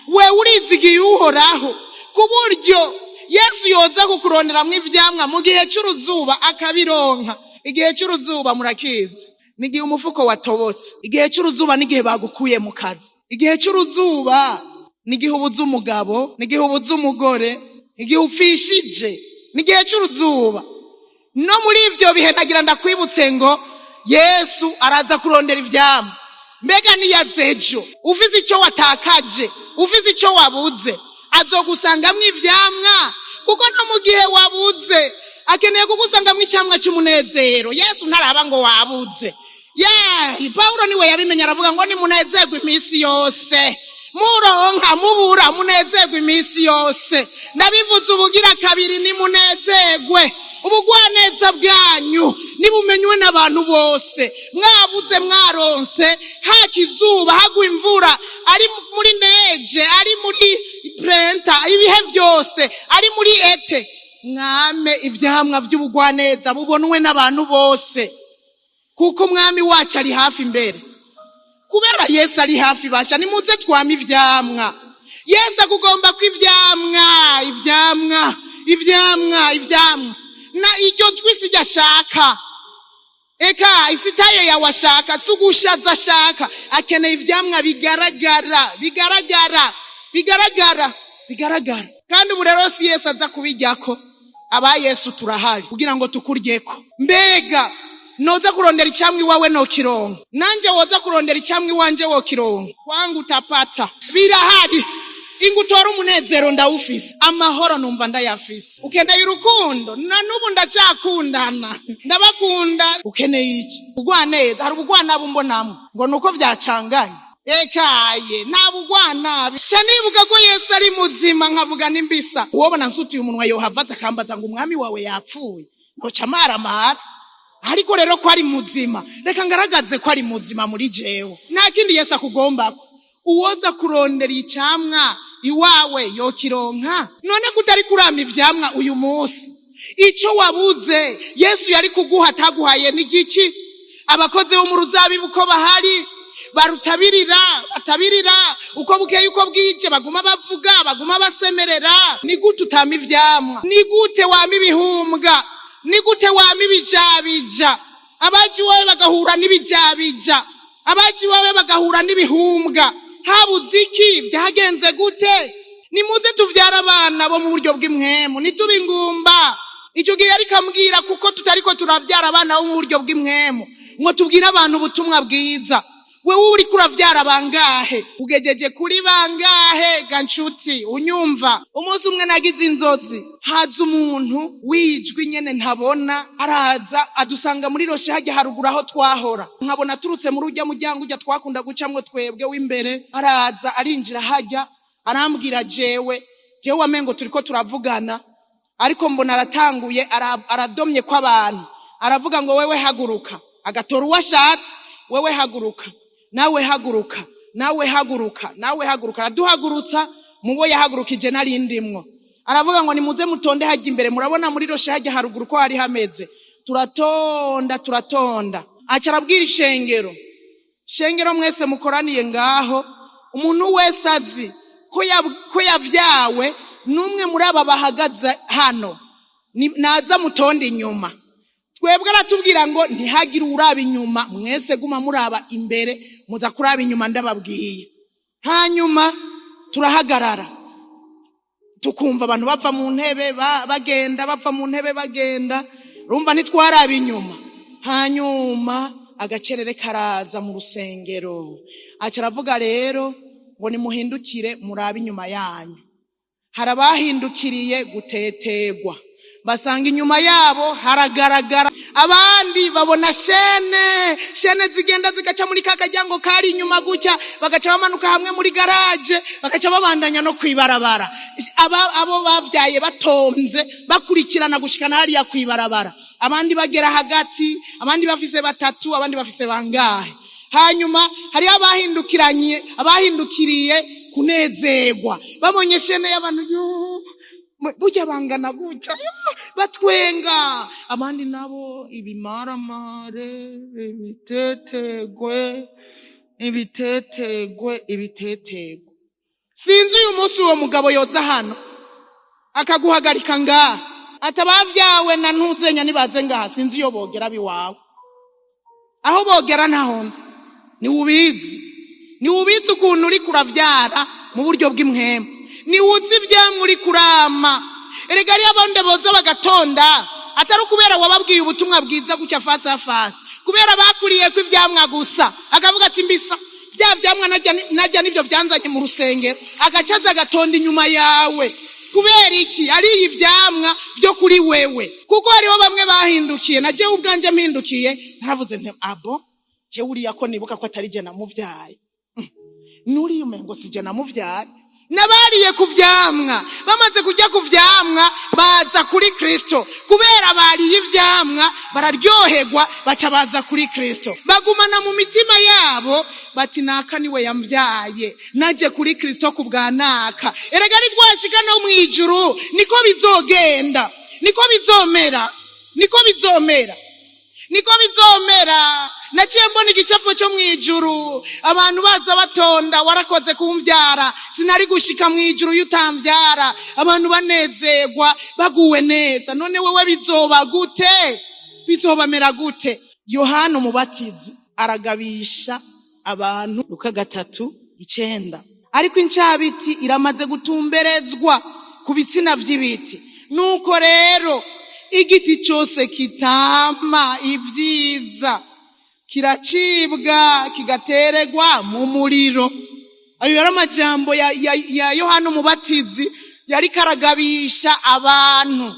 we urizigiye Uhoraho ku buryo Yesu yoza kukuronderamwo ivyamwa mu gihe cy'uruzuba akabironka? Igihe cy'uruzuba murakizi, nigihe umufuko watobotse. Igihe cy'uruzuba nigihe bagukuye mu kazi. Igihe cy'uruzuba nigihe ubuze umugabo, nigihe ubuze umugore, nigihe upfishije, nigihe cy'uruzuba. No muri ivyo bihe nagira ndakwibutse ngo Yesu araza kurondera ivyamwa. Mbega niyazejo ufise icyo watakaje, ufise icyo wabuze, azogusangamwo ivyamwa, kuko no mu gihe wabuze akeneye kugusangamwo icyamwa cy'umunezero. Yesu ntaraba ngo wabuze. Paulo niwe yabimenya, aravuga ngo nimunezerwe iminsi yose, muronka mubura munezerwe iminsi yose. Ndabivuze ubugira kabiri, nimunezerwe. Ubugwaneza bwanyu nibumenywe n'abantu bose. Mwabuze mwaronse, haka izuba hagwa imvura, ari muri neje, ari muri prenta, ibihe byose, ari muri ete, mwame ivyamwa vy'ubugwaneza bubonwe n'abantu bose, kuko umwami wacu ari hafi imbere. Kubera Yesu ari hafi basha, nimuze twame ivyamwa. Yesu akugombako ivyamwa. Na iryo twisi ryashaka, eka isitaye yawashaka, sugushaza shaka, akeneye ivyamwa bigaragara bigaragara. Kandi ubu rero si Yesu aza kubiryako, aba Yesu turahari kugira ngo tukuryeko. Mbega noza kurondera icyamwa iwawe no kironka, nanje woza kurondera icyamwa iwanje wo kironka, kwangu utapata. Birahari. Ingutora umunezero ndawufise, amahoro numva ndayafise. Ukeneye urukundo, na nubu ndacyakundana, ndabakunda. Ukeneye iki? Ugwaneza. Hari ubugwana bumbonamo ngo nuko vyacanganye. Ekaye nta bugwana. Cyanibuka ko Yesu ari muzima, nkavuga nimbisa wobona nsutuye umunwa yohavaza akambaza ngo umwami wawe yapfuye, no camara. Ariko rero ko ari muzima, reka ngaragaze ko ari muzima muri jewe. Nta kindi Yesu akugombako. Uwoza kurondera icyamwa iwawe yokironka. None kutari kurama ivyamwa uyu munsi, ico wabuze Yesu yari kuguha ataguhaye n'igiki? Abakozi bo mu ruzabibu ko bahari batabirira uko bukeye uko bwije, baguma bavuga, baguma basemerera. Ni gute utama ivyamwa? Ni gute wama ibihumbwa? Ni gute wama ibijabija? Abaji wawe bagahura n'ibijabija, abaji wawe bagahura n'ibihumbwa. Habuze iki? Byagenze gute? Nimuze tuvyara abana bo mu buryo bw'imwemu, nitubingumba. Icyo gihe yari kambwira kuko tutariko turavyara abana bo mu buryo bw'imwemu, ngo tubwire abantu ubutumwa bwiza. Wewe uri kuravyara bangahe? Ugejeje kuri bangahe ga nshuti unyumva? Umunsi umwe nagize inzozi, haza umuntu wijwi nyene ntabona, araza adusanga muri roshe hajya harugura aho twahora. Nkabona turutse muri urya muryango ujya twakunda gucamwe twebwe w'imbere. Araza arinjira hajya, arambwira jewe amengo turiko turavugana, ariko mbona aratanguye aradomye kwa abantu. Aravuga ngo wewe haguruka, agatora uwashatse. Wewe haguruka, nawe haguruka, nawe haguruka, nawe haguruka. Araduhagurutsa mubo yahagurukije narindimwo. Aravuga ngo nimuze mutonde hajya imbere, murabona muri roshe hajya haruguru ko hari hameze. Turatonda. Aca arabwira ishengero mwese mukoraniye ngaho, umuntu wese azi ko yavyawe numwe muri aba bahagaze hano, naza mutonde inyuma. Twebwe aratubwira ngo ntihagire uraba inyuma, mwese guma muraba imbere, muza kuraba inyuma ndababwiye. Hanyuma turahagarara, tukumva abantu bava mu ntebe bagenda, rumva ntitwaraba inyuma. Hanyuma agacerere karaza mu rusengero, aca aravuga rero ngo nimuhindukire murabe inyuma yanyu. Harabahindukiriye gutetegwa, basanga inyuma yabo haragaragara. Abandi babona shene zigenda zigaca muri kakajyango kari inyuma gutya, bagaca bamanuka hamwe muri garage, bagaca babandanya no kwibarabara. Abo bavyaye batonze bakurikirana gushikana hariya kwibarabara. Abandi bagera hagati, abandi bafise batatu, abandi bafise bangahe. Hanyuma hari abahindukiriye kunezerwa, babonye shene y'abantu burya bangana gutya batwenga. Abandi nabo ibimaramare, ibitetegwe. Sinzi uyu munsi uwo mugabo yoza hano akaguhagarika ngaha, atabavyawe na ntuzenya nibaze ngaha, sinzi iyo bogera biwawe. Aho bogera ntahonze. Ni ubizi ukuntu uri kuravyara mu buryo bw'imwemu, ni uzi ivyamwa uri kurama. Erega ari abandi boza bagatonda, atari kubera wababwiye ubutumwa bwiza gutya fasa fasa, kubera bakuriye ko ivyamwa gusa. Akavuga ati mbisa bya vyamwa najya nivyo byanzanye mu rusengero, agacaza agatonda inyuma yawe. Kubera iki? Ari ivyamwa byo kuri wewe. Kuko hariho bamwe bahindukiye, na jewe ubwanje mpindukiye, naravuze nti abo jewe uriya ko nibuka ko atari je namuvyaye. Nuri umengo sije namuvyaye. Nabariye ku vyamwa, bamaze kujya ku vyamwa baza kuri Kristo. Kubera bariye ivyamwa bararyoherwa, baca baza kuri Kristo. Bagumana mu mitima yabo bati naka niwe yamvyaye, naje kuri Kristo kubwa naka. Erega ni twashika no mwijuru, niko bizogenda, niko bizomera. Naciye mbona igicapo cyo mwijuru, abantu baza batonda, warakoze kumvyara, sinari gushika mwijuru yutamvyara. Abantu banezerwa, baguwe neza. None wewe bizoba gute? Bizobamera gute? Yohana umubatizi aragabisha abantu, Luka 3:9. ariko incabiti iramaze gutumberezwa ku bitsina vy'ibiti. Nuko rero igiti cyose kitama ivyiza kiracibwa kigateregwa mu muriro. Ayo yari amajambo ya Yohana Umubatizi yari karagabisha abantu.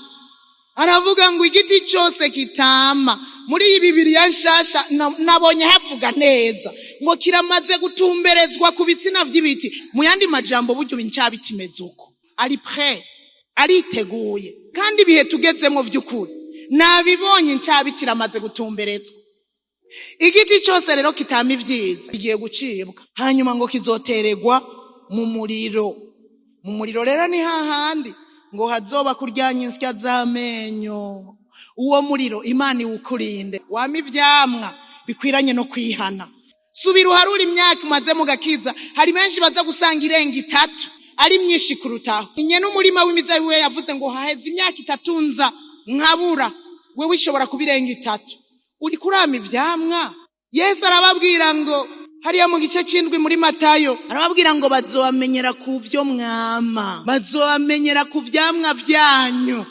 Aravuga ngo igiti cyose kitama, muri iyi Bibiliya nshasha nabonye havuga neza ngo kiramaze gutumberezwa ku bitsina vy'ibiti. Mu yandi majambo buryo bincabiti mezuko ari prêt, ariteguye. Kandi ibihe tugezemo vy'ukuri nabibonye incabiti iramaze gutumberezwa. Igiti cyose rero kitama ivyiza kigiye gucibwa, hanyuma ngo kizoteregwa mu muriro. Mu muriro rero ni hahandi ngo hazoba kuryanya insya z'amenyo. Uwo muriro Imana iwukurinde. Wama ivyamwa bikwiranye no kwihana. Subira uharura imyaka umaze mu gakiza. Hari benshi baza gusanga irenga 3 ari myinshi kurutaho. Inye n'umurima w'imizabibu yavuze ngo haheze imyaka 3 nza nkabura, wewe ishobora kubirenga 3. Uri kurama ivyamwa. Yesu arababwira ngo hariya mu gice c'indwi muri Matayo arababwira ngo bazobamenyera ku vyo mwama, bazobamenyera ku vyamwa vyanyu.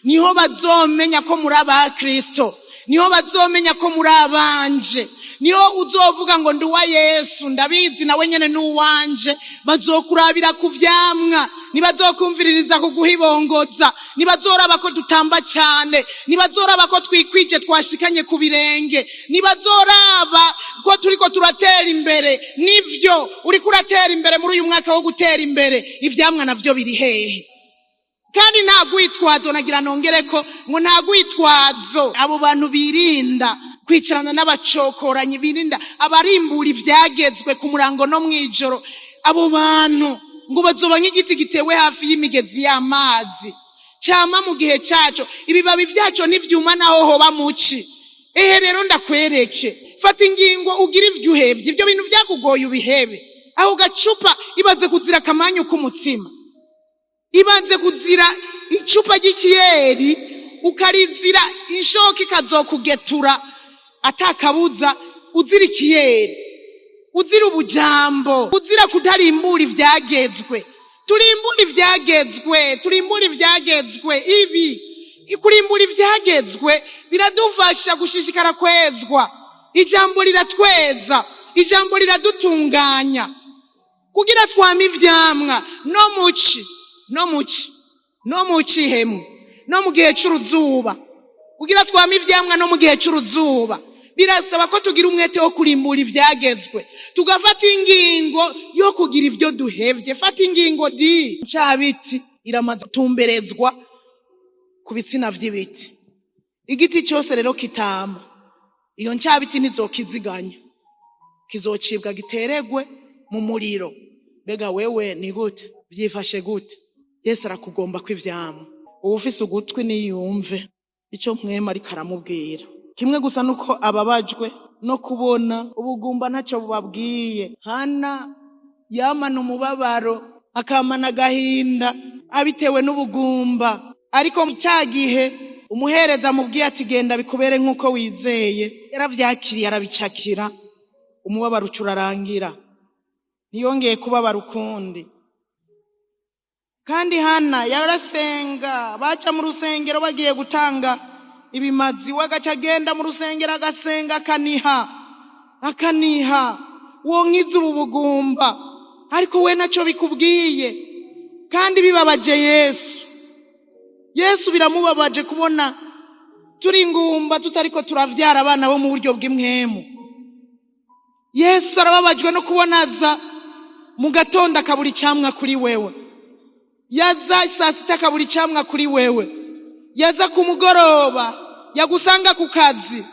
Niho bazomenya ko muri aba Kristo, niho bazomenya ko muri abanje, niho uzovuga ngo ndi wa Yesu ndabizi nawe nyene n'uwanje. Bazokurabira ku vyamwa, nibazokumviririza kuguhibongoza, nibazoraba ko dutamba cyane, nibazoraba ko twikwije twashikanye ku birenge, nibazoraba ko turiko turatera imbere. Nivyo uri kuratera imbere muri uyu mwaka wo gutera imbere, ivyamwa navyo biri hehe? Kandi ntagwitwazo nagira nongereko ngo ntagwitwazo abo bantu birinda kwicarana n'abacokoranyi, birinda abarimbura ivyagezwe ku murango no mwijoro. Abo bantu ngo bazoba nk'igiti gitewe hafi y'imigezi y'amazi, cama mu gihe cyaco, ibibabi vyaco n'ivyuma naho hoba muci. Ehe rero ndakwereke, fata ingingo ugira ivyo uhevye. Ivyo bintu vyakugoye ubihebe. Aho gacupa ibaze kuzira kamanyu k'umutsima, ibanze kuzira icupa ry'ikiyeri, ukarizira inshoka ikazokugetura atakabuza. Uzira ikiyeri, uzira ubujambo, uzira kutarimbura ivyagezwe. Turimbura ivyagezwe, turimbura ivyagezwe. Ibi ikurimbura ivyagezwe biradufasha gushishikara kwezwa. Ijambo riratweza, ijambo riradutunganya kugira twama ivyamwa no muci hemu no mu gihe c'uruzuba. Kugira twama ivyamwa no mu gihe c'uruzuba birasaba ko tugira umwete wo kurimbura ivyagezwe, tugafata ingingo yo kugira ivyo duhevye. Fata ingingo ncabiti iramaze gutumberezwa ku bitsina vy'ibiti. Igiti cyose rero kitama, iyo ncabiti ntizokiziganya, kizocibwa giteregwe mu muriro. Mbega wewe ni gute? Byifashe gute? Yesu arakugombako ivyamwa. Ufise ugutwi niyumve ico mwema ariko aramubwira. Kimwe gusa nuko ababajwe no kubona ubugumba ntaco bubabwiye. Hana yamana umubabaro, akamana agahinda abitewe n'ubugumba, ariko cyagihe umuhereza amubwiye ati genda bikubere nk'uko wizeye, yaravyakiriye arabicakira, umubabaro ucurarangira, niyongeye kubabara ukundi. Kandi Hana yarasenga, baca mu rusengero bagiye gutanga ibimazi, wagaca agenda mu rusengero agasenga akaniha wonkiza ubu bugumba, ariko we naco bikubwiye. Kandi bibabaje Yesu biramubabaje kubona turi ingumba tutariko turavyara abana bo mu buryo bw'imwemu. Yesu arababajwe no kubonaza mu gatondo akabura icamwa kuri wewe, yaza saa sita akabura icamwa kuri wewe, yaza ku mugoroba yagusanga ku kazi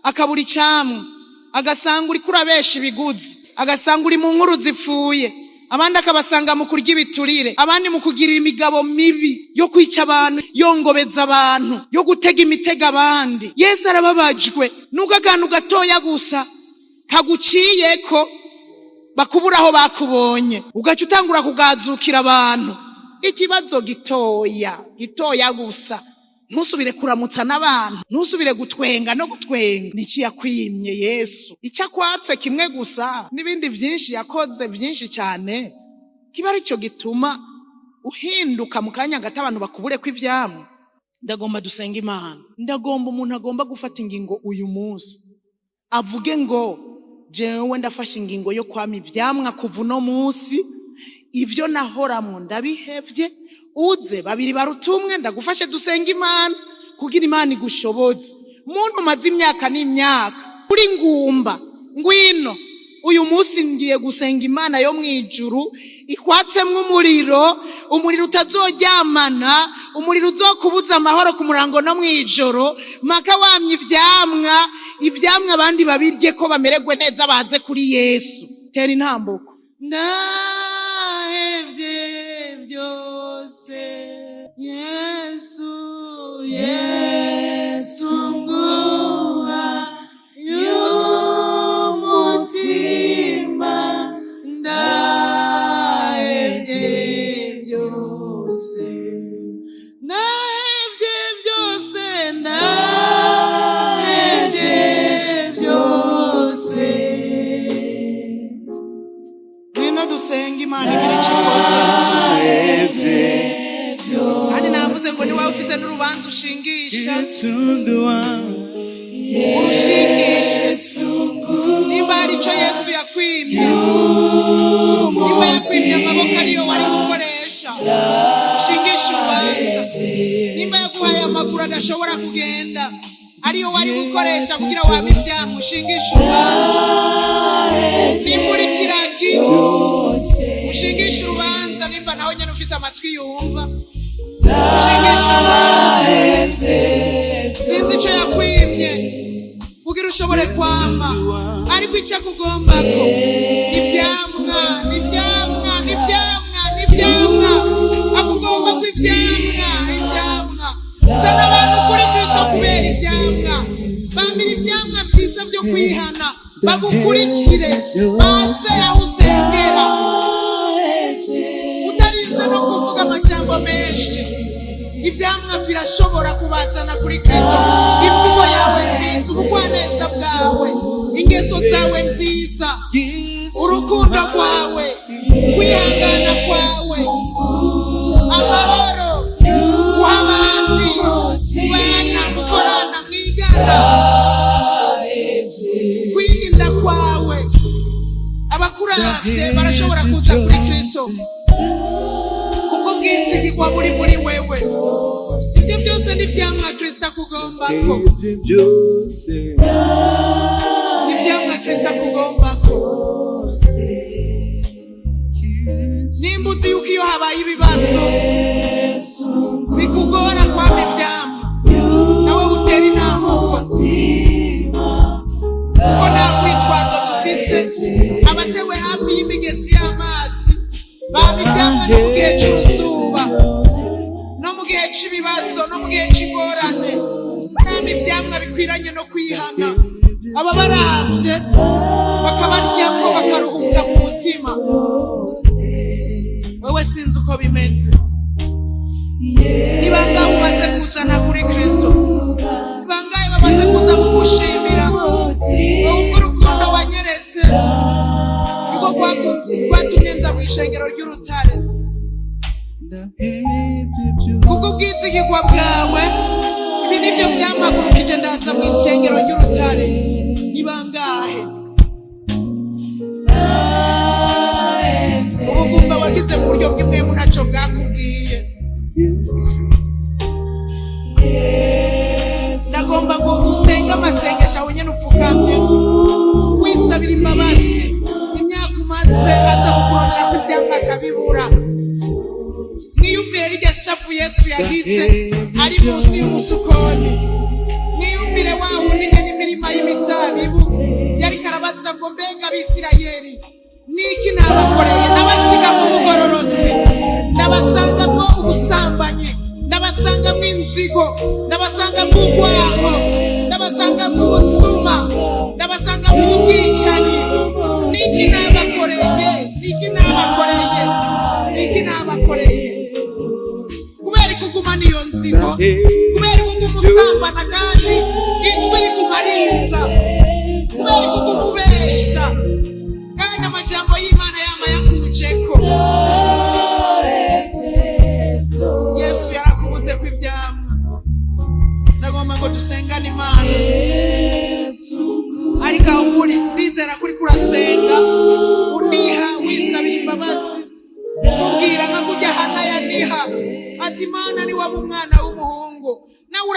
akabura icamwa, agasanga uri kurabesha ibiguzi, agasanga uri mu nkuru zipfuye, abandi akabasanga mu kurya ibiturire, abandi mu kugirira imigabo mibi yo kwica abantu, yongobeza abantu, yo gutega imitego abandi. Yesu arababajwe nuko akantu gatoya gusa kaguciyeko bakuburaho bakubonye, ugaca utangura kugazukira abantu. Ikibazo gitoya gusa, ntusubire kuramutsa n'abantu, ntusubire gutwenga no gutwenga. Niki yakwimye Yesu? Icyo akwatse kimwe gusa, n'ibindi byinshi yakoze byinshi cyane. kiba ari cyo gituma uhinduka mu kanya gato abantu bakubure ko ivyamwa. Ndagomba dusenga Imana. Ndagomba umuntu agomba gufata ingingo uyu munsi avuge ngo jewe ndafashe ingingo yo kwama ivyamwa kuva uno munsi, ivyo nahoramwo ndabihevye. Uze babiri barutumwe ndagufashe dusenga Imana kugira Imana igushoboze. Muntu maze imyaka n'imyaka uri ngumba ngwino, uyu munsi ngiye gusenga Imana yo mwijuru ikwatsemwe umuriro utazoryamana, umuriro uzokubuza amahoro ku murango no mwijoro, maka wamye ivyamwa abandi babirye ko bamererwe neza baze kuri Yesu. Tera intambuko. Ndahevye byose Yesu, Yesu nguha y'umutima, ndahevye byose, ndahevye byose, ndahevye byose. Ngwino dusenga Imana igira icyo ikoze. Kandi navuze ngo niwe ufise n'urubanza ushingisha, urushingishe. Nimba ari cyo Yesu yakwimye, nimba yakwimye amaboko ariyo wari gukoresha, ushingishe urubanza. Nimba yaguhaye amaguru adashobora kugenda, ariyo wari gukoresha kugira wame ivyamwa, ushingishe urubanza. Nimba uri kiragi, ushingishe urubanza. Nimba nawe nyene ufise amatwi yumva, ushingishe urubanza. Sinzi icyo yakwimye kugira ushobore kwama, ariko icyo akugombako ivyamwa, n'ivyamwa, n'ivyamwa, n'ivyamwa. Akugombako ivyamwa. Zana abantu kuri Kristo kubera ivyamwa. Bamira ivyamwa vyiza vyo kwihana, bagukurikire, baze aho usengera, utarinze no kuvuga amajambo menshi. Ivyamwa birashobora kubazana kuri Kristo. Imvugo yawe nziza, ubugwaneza bwawe, ingeso zawe nziza, urukundo rwawe, kwihangana kwawe, amahoro guha abandi, mubana, mukorana, mwigana, kwirinda kwawe. Abakuravye barashobora kuza kuri Kristo kuko bwizigirwa buri muri wewe. Ibyo byose n'ivyamwa Kristo akugombako, ivyamwa Kristo akugombako. Nimba uzi yuko iyo habaye ibibazo bikugora kwama ivyamwa, nawe utera intambuko, kuko nta kwitwazo dufise. Abatewe hafi y'imigezi y'amazi bama ivyamwa no mu gihe c'uruzuba, no mu gihe c'ibibazo, no mu gihe c'ingorane. Bama ivyamwa bikwiranye no kwihana. Aba baravye bakabaryako bakaruhuka mu mutima. Wewe sinzi uko bimeze. Ni bangahe umaze kuzana kuri Kristo? Ni bangahe bamaze kuza kugushimira? Wowe urukundo wanyeretse niko kwatumye nza mu ishengero ry'urutare. Kubwo bwizigirwa bwawe, ibi nivyo vyampagurukije ndaza mu ishengero ry'urutare. Ni bangahe ubugumba wagize mu buryo bw'imwe ntacyo bwakubwiye? Ndagomba ngo usenga amasengesho aho nyene upfukamye, wisabira imbabazi. Imyaka umaze aza kukurondera ko ivyamwa akabibura. Mwiyumvire rirya shavu Yesu yagize ari munsi y'umusukoni. Mwiyumvire wa wundi nyene imirima y'imizabibu yariko arabaza ngo mbega Abisirayeli niki nabakoreye? Nabasigamo ubugororotsi, ndabasangamo ubusambanyi, ndabasangamo inzigo, ndabasangamo urwango, ndabasangamo ubusuma, ndabasangamo ubwicanyi. Niki nabakoreye? Niki nabakoreye? Niki nabakoreye? Kubera kugumana iyo nzigo, kubera kuguma usambana kandi ijwi rikumarinza, kubera kuguma ubesha kandi amajambo y'Imana yama yakujeko.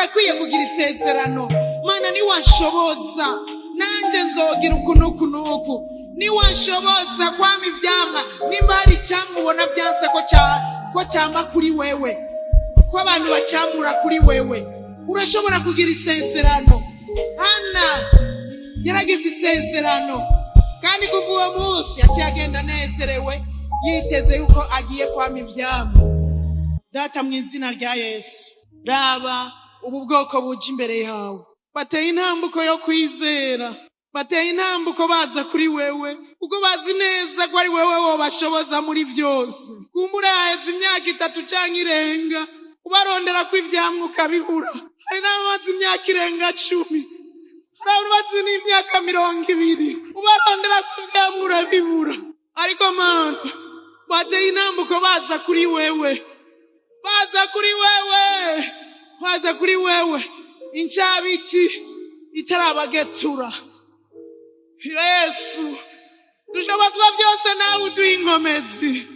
barakwiye kugira isezerano. Mana niwanshoboza nanje nzogira ukunuku niwanshoboza kwama ivyamwa nimba hari icyamwa ubona byanse ko cyama kuri wewe, ko abantu bacamura kuri wewe, urashobora kugira isezerano. Hana yaragize isezerano kandi kuva uwo munsi yaciye agenda anezerewe yiteze yuko agiye kwama ivyamwa. Data mu izina rya Yesu, raba ubu bwoko buje imbere yawe, bateye intambuko yo kwizera, bateye intambuko baza kuri wewe kuko bazi neza ko ari wewe wobashoboza muri byose. Kumbura haheze imyaka 3 canke irenga ubarondera ko ivyamwa ukabibura, hari n'abamaze imyaka irenga 10, hari abazi n'imyaka 20 ubarondera ko ivyamwa urabibura. Ariko Mana bateye intambuko baza kuri wewe, baza kuri wewe incabiti itarabagetura. Yesu dushobozwa byose nawe uduha inkomezi.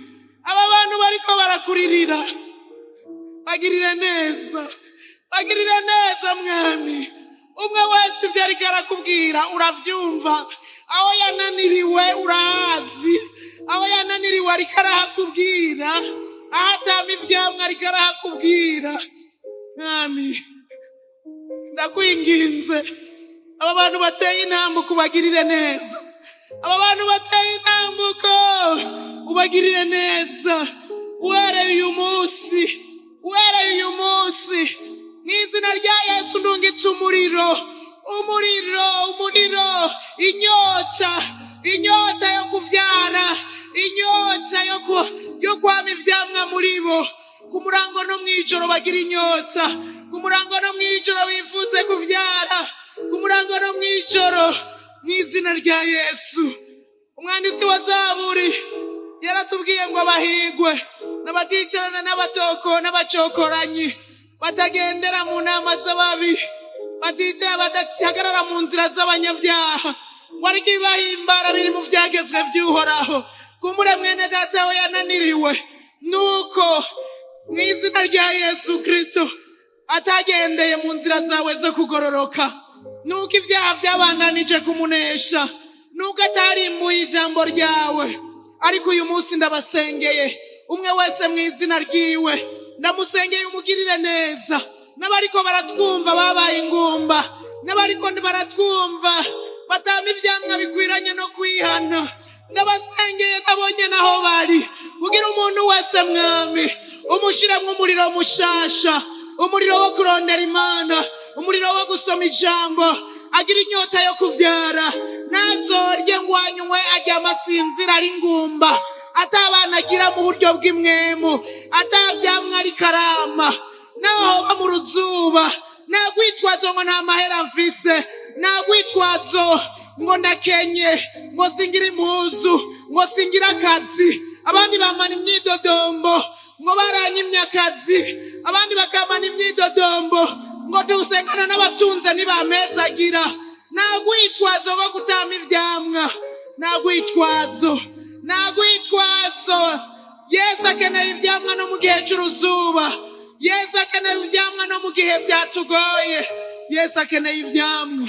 Aba bantu bariko barakuririra bagirire neza Mwami. Umwe wese ibyo ariko arakubwira uravyumva, aho yananiriwe urazi, aho yananiriwe ariko arahakubwira, ahatama ivyamwa ariko arahakubwira. Mwami ndakwinginze aba bantu bateye intambuko ubagirire neza, aba bantu bateye intambuko ubagirire neza. Uhereye uyu munsi mw'izina rya Yesu ndungitse umuriro, inyota yo kuvyara, inyota yo kwama ivyamwa muri bo. Ku murango no mwijoro bagira inyota, ku murango no mwijoro bifuze kuvyara, ku murango no mwijoro mw'izina rya Yesu. Umwanditsi wa Zaburi yaratubwiye ngo abahigwe n'abaticarana n'abatoko n'abacokoranyi, batagendera mu nama z'ababi, baticaye badahagarara mu nzira z'abanyabyaha, ngo ariko ibibahimbara biri mu vyagezwe vy'Uhoraho. Kumbure mwene data we yananiriwe nuko mw'izina rya Yesu Kristo atagendeye mu nzira zawe zo kugororoka, nuko ibyaha byabandanije kumunesha, nuko atarimbuye ijambo ryawe. Ariko uyu munsi ndabasengeye umwe wese mw'izina ryiwe, ndamusengeye umugirire neza. N'abariko baratwumva babaye ingumba, n'abariko baratwumva batama ivyamwa bikwiranye no kwihana, ndabasengeye nabonye naho bari, kugira umuntu wese Mwami umushiremwo umuriro mushasha, umuriro wo kurondera Imana, umuriro wo gusoma ijambo, agira inyota yo kuvyara, ntazorye ngo anywe ajya amasinzira ari ingumba, atabana agira mu buryo bw'imwemu, atavyamwa ari karama, naho ba mu ruzuba, nagwitwazo ngo nta mahera mfise, nagwitwazo ngo ndakenye, ngo singira impuzu, ngo singira akazi. Abandi bamana imyidodombo ngo baranyimye akazi, abandi bakamana imyidodombo ngo dusengana n'abatunze ntibamezagira. Nagwitwazo ngo gutama ivyamwa, nagwitwazo. Yesu akeneye ivyamwa no mu gihe c'uruzuba, Yesu akeneye ivyamwa no mu gihe byatugoye, Yesu akeneye ivyamwa.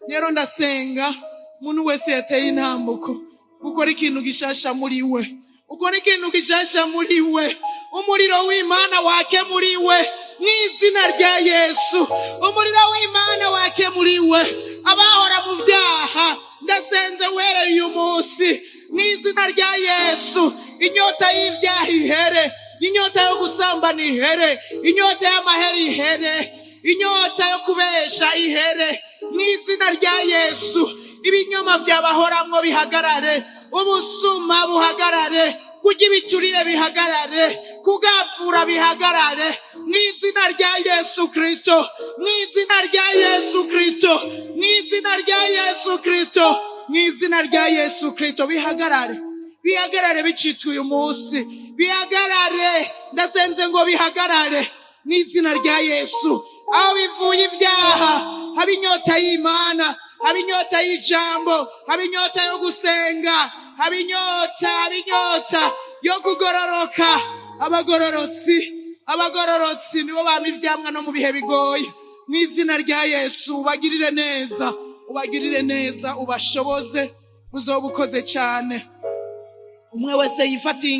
Rero ndasenga umuntu wese yateye intambuko ukora ikintu gishasha muri we, ukora ikintu gishasha muri we, umuriro w'Imana wake muri we mw'izina rya Yesu, umuriro w'Imana wake muri we. Abahora mu byaha ndasenze uhereye uyu munsi mw'izina rya Yesu, inyota y'ibyaha ihere, inyota yo gusambana ihere, inyota y'amahera ihere, inyota yo kubesha ihere mw'izina rya Yesu. Ibinyoma byabahoramwo bihagarare, ubusuma buhagarare, kurya ibiturire bihagarare, kugapfura bihagarare mw'izina rya Yesu Kristo, mw'izina rya Yesu Kristo, mw'izina rya Yesu Kristo, mw'izina rya Yesu Kristo bihagarare bicitwa uyu munsi, bihagarare. Ndasenze ngo bihagarare mw'izina rya Yesu. Aho bivuye ibyaha haba inyota y'Imana, haba inyota y'ijambo, haba inyota yo gusenga, haba inyota yo kugororoka. Abagororotsi nibo bama ivyamwa no mu bihe bigoye, mw'izina rya Yesu ubagirire neza ubashoboze uzoba ukoze cyane. Umwe wese yifatiye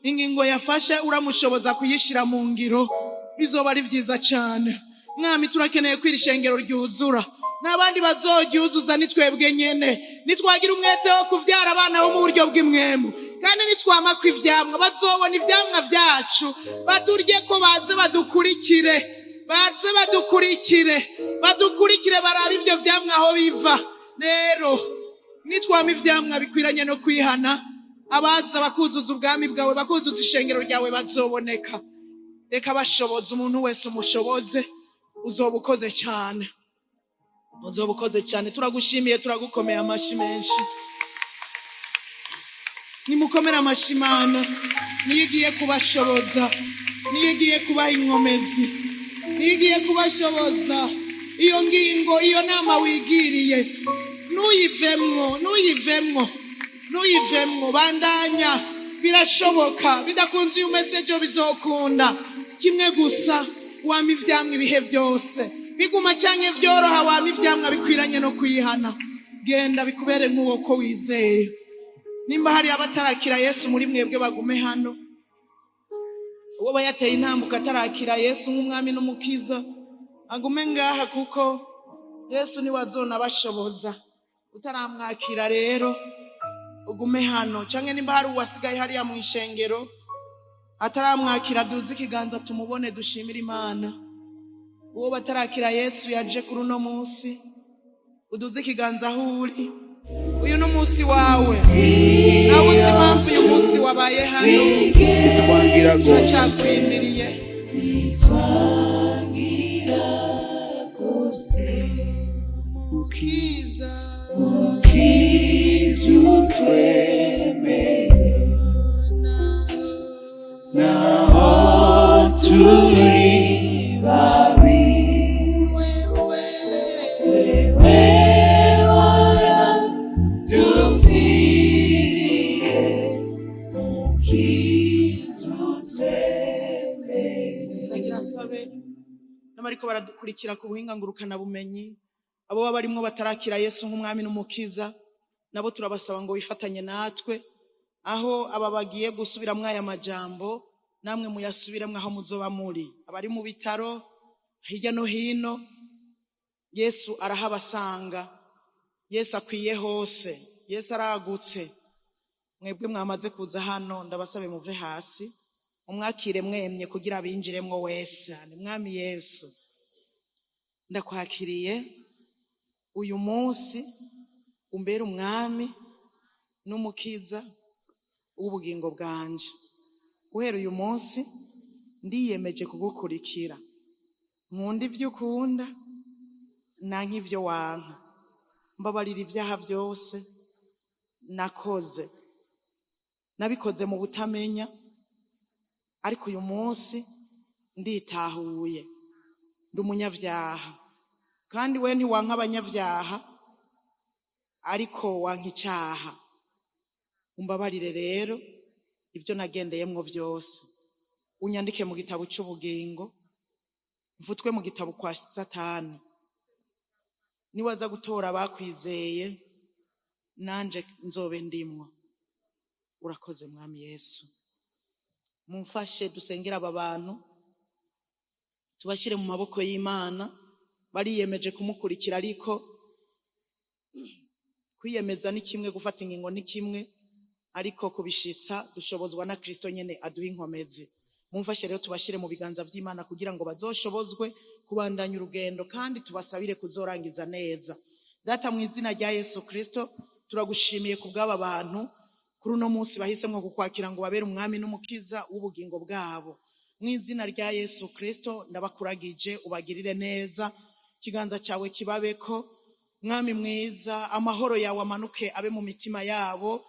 ingingo yafashe uramushoboza kuyishira mu ngiro, bizoba ari vyiza cyane. Mwami turakeneye kwira ishengero ryuzura, n'abandi bazoryuzuza nitwebwe nyene, nitwagira umwete wo kuvyara abana bo mu buryo bw'imwemu, kandi nitwama kw'ivyamwa bazobona ivyamwa vyacu, baturye ko baze badukurikire barabe ivyo vyamwa aho biva. Rero nitwama ivyamwa bikwiranye no kwihana, abaza bakuzuza ubwami bwawe, bakuzuza ishengero ryawe bazoboneka. Reka bashoboza umuntu wese umushoboze, uzoba ukoze cyane. Turagushimiye, turagukomeye amashi menshi. Nimukomere amashi Imana, niyo igiye kubashoboza, niyo igiye kubaha inkomezi, niyo igiye kubashoboza. Iyo ngingo, iyo nama wigiriye, nuyivemwo, bandanya, birashoboka. Bidakunze uyu message bizokunda. Kimwe gusa, wama ivyamwa ibihe byose, biguma canke vyoroha, wama ivyamwa bikwiranye no kwihana. Genda bikubere nk'uwo ko wizeye. Nimba hari abatarakira Yesu muri mwebwe bagume hano, uwo bayateye intambuka atarakira Yesu nk'umwami n'umukiza agume ngaha, kuko Yesu niwe azona bashoboza. Utaramwakira rero ugume hano, canke nimba hari uwasigaye hariya mu ishengero ataramwakira, duze ikiganza tumubone, dushimira Imana. Uwo batarakira Yesu yaje kuri uno munsi, uduze ikiganza aho uri. Uyu no munsi wawe, nawe uzi impamvu uyu munsi wabaye hano, turacakwindiriye. Ukiza utwemere naho turi babi, wewe waradupfiriye, ukiza utwemere. Ndagira sabe n'abariko baradukurikira ku buhinga ngurukana bumenyi, abo baba barimwo batarakira Yesu nk'umwami n'umukiza, nabo turabasaba ngo wifatanye natwe. Aho aba bagiye gusubiramwo aya majambo, namwe muyasubiremwo aho muzoba muri. Abari mu bitaro hirya no hino, Yesu arahabasanga. Yesu akwiye hose, Yesu aragutse. Mwebwe mwamaze kuza hano, ndabasabe muve hasi, umwakire mwemye kugira abinjiremwo wese. Ni mwami Yesu, ndakwakiriye uyu munsi, umbere umwami n'umukiza w'ubugingo bwanje. Guhera uyu munsi ndiyemeje kugukurikira, nkunda ivyo ukunda nanka ivyo wanka. Mbabarira ibyaha byose nakoze, nabikoze mu butamenya, ariko uyu munsi nditahuye, ndi umunyavyaha. Kandi we ntiwanka abanyavyaha, ariko wanka icyaha. Umbabarire rero ibyo nagendeyemwo byose, unyandike mu gitabo cy'ubugingo, mvutwe mu gitabo kwa Satani. Niwaza gutora bakwizeye, nanje nzobe ndimwo. Urakoze mwami Yesu. Mumfashe dusengera aba bantu, tubashire mu maboko y'Imana. Bariyemeje kumukurikira, ariko kwiyemeza ni kimwe, gufata ingingo ni kimwe, ariko kubishitsa dushobozwa na Kristo nyene aduha inkomezi. Mumfashe rero tubashire mu biganza by'Imana kugira ngo bazoshobozwe kubandanya urugendo, kandi tubasabire kuzorangiza neza. Data, mu izina rya Yesu Kristo turagushimiye kubw'aba bantu kuri uno munsi bahisemwo kukwakira ngo babere umwami n'umukiza w'ubugingo bwabo. Mu izina rya Yesu Kristo ndabakuragije, ubagirire neza, ikiganza cyawe kibabeko. Mwami mwiza, amahoro yawe amanuke abe mu mitima yabo,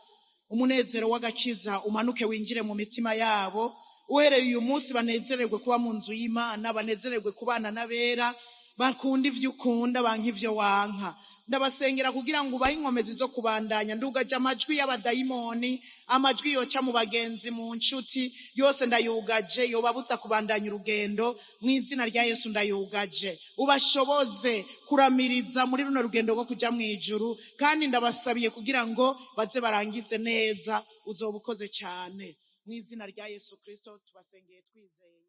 umunezero w'agakiza umanuke winjire mu mitima yabo. Uhereye uyu munsi banezererwe kuba mu nzu y'Imana, banezererwe kubana n'abera, bakunda ivyo ukunda banka ivyo wanka. Ndabasengera kugira ngo ubahe inkomezi zo kubandanya. Ndugaje amajwi y'abadayimoni, amajwi yoca mu bagenzi, mu nshuti yose ndayugaje yobabuza kubandanya urugendo. Mu izina rya Yesu ndayugaje, ubashoboze kuramiriza muri runo rugendo rwo kuja mu ijuru. Kandi ndabasabiye kugira ngo baze barangize neza, uzoba ukoze cyane. Mu izina rya Yesu Kristo tubasengeye twizeye.